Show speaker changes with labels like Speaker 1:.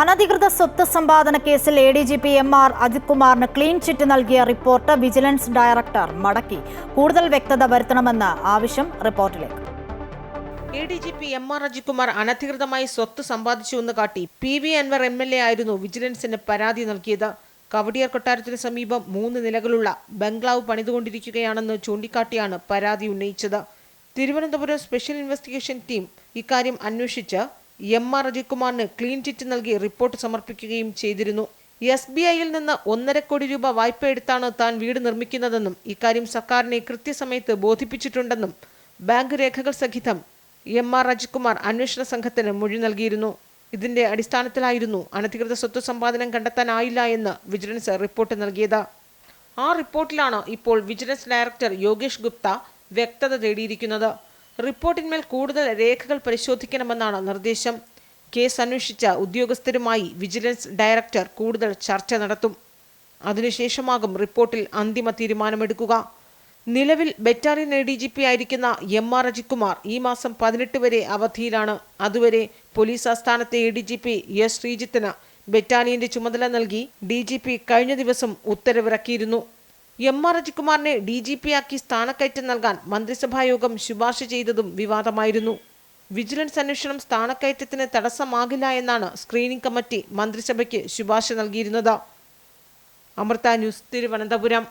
Speaker 1: അനധികൃത സ്വത്ത് സമ്പാദന കേസിൽ ADGP MR അജിത് കുമാറിന് ക്ലീൻ ചിറ്റ് നൽകിയ റിപ്പോർട്ട് വിജിലൻസ് ഡയറക്ടർ മടക്കി. കൂടുതൽ വ്യക്തത വരുത്തണമെന്ന് ആവശ്യം റിപ്പോർട്ടിലേക്ക്.
Speaker 2: ADGP MR അജിത് കുമാർ അനധികൃതമായി സ്വത്ത് സമ്പാദിച്ചുവെന്ന് കാട്ടി PV അൻവർ MLA ആയിരുന്നു വിജിലൻസിന് പരാതി നൽകിയത്. കവടിയാർ കൊട്ടാരത്തിന് സമീപം 3 നിലകളുള്ള ബംഗ്ലാവ് പണിതുകൊണ്ടിരിക്കുകയാണെന്ന് ചൂണ്ടിക്കാട്ടിയാണ് പരാതി ഉന്നയിച്ചത്. തിരുവനന്തപുരം സ്പെഷ്യൽ ഇൻവെസ്റ്റിഗേഷൻ ടീം ഇക്കാര്യം അന്വേഷിച്ച് MR അജിത് കുമാറിന് ക്ലീൻ ചിറ്റ് നൽകി റിപ്പോർട്ട് സമർപ്പിക്കുകയും ചെയ്തിരുന്നു. SBIയിൽ നിന്ന് 1.5 കോടി രൂപ വായ്പ എടുത്താണ് താൻ വീട് നിർമ്മിക്കുന്നതെന്നും ഇക്കാര്യം സർക്കാരിനെ കൃത്യസമയത്ത് ബോധിപ്പിച്ചിട്ടുണ്ടെന്നും ബാങ്ക് രേഖകൾ സഹിതം MR അജിത് കുമാർ അന്വേഷണ സംഘത്തിന് മൊഴി നൽകിയിരുന്നു. ഇതിന്റെ അടിസ്ഥാനത്തിലായിരുന്നു അനധികൃത സ്വത്ത് സമ്പാദനം കണ്ടെത്താനായില്ല എന്ന് വിജിലൻസ് റിപ്പോർട്ട് നൽകിയത്. ആ റിപ്പോർട്ടിലാണ് ഇപ്പോൾ വിജിലൻസ് ഡയറക്ടർ യോഗേഷ് ഗുപ്ത വ്യക്തത തേടിയിരിക്കുന്നത്. റിപ്പോർട്ടിന്മേൽ കൂടുതൽ രേഖകൾ പരിശോധിക്കണമെന്നാണ് നിർദ്ദേശം. കേസ് അന്വേഷിച്ച ഉദ്യോഗസ്ഥരുമായി വിജിലൻസ് ഡയറക്ടർ കൂടുതൽ ചർച്ച നടത്തും. അതിനുശേഷമാകും റിപ്പോർട്ടിൽ അന്തിമ തീരുമാനമെടുക്കുക. നിലവിൽ ബറ്റാലിയൻ ADGP ആയിരിക്കുന്ന MR അജിത് കുമാർ ഈ മാസം 18 വരെ അവധിയിലാണ്. അതുവരെ പോലീസ് ആസ്ഥാനത്തെ ADGP S ശ്രീജിത്തിന് ബറ്റാലിയന്റെ ചുമതല നൽകി DGP കഴിഞ്ഞ ദിവസം ഉത്തരവിറക്കിയിരുന്നു. MR അജിത് കുമാറിനെ DGP ആക്കി സ്ഥാനക്കയറ്റം നൽകാൻ മന്ത്രിസഭായോഗം ശുപാർശ ചെയ്തതും വിവാദമായിരുന്നു. വിജിലൻസ് അന്വേഷണം സ്ഥാനക്കയറ്റത്തിന് തടസ്സമാകില്ല എന്നാണ് സ്ക്രീനിംഗ് കമ്മിറ്റി മന്ത്രിസഭയ്ക്ക് ശുപാർശ നൽകിയിരുന്നത്. അമൃത ന്യൂസ്, തിരുവനന്തപുരം.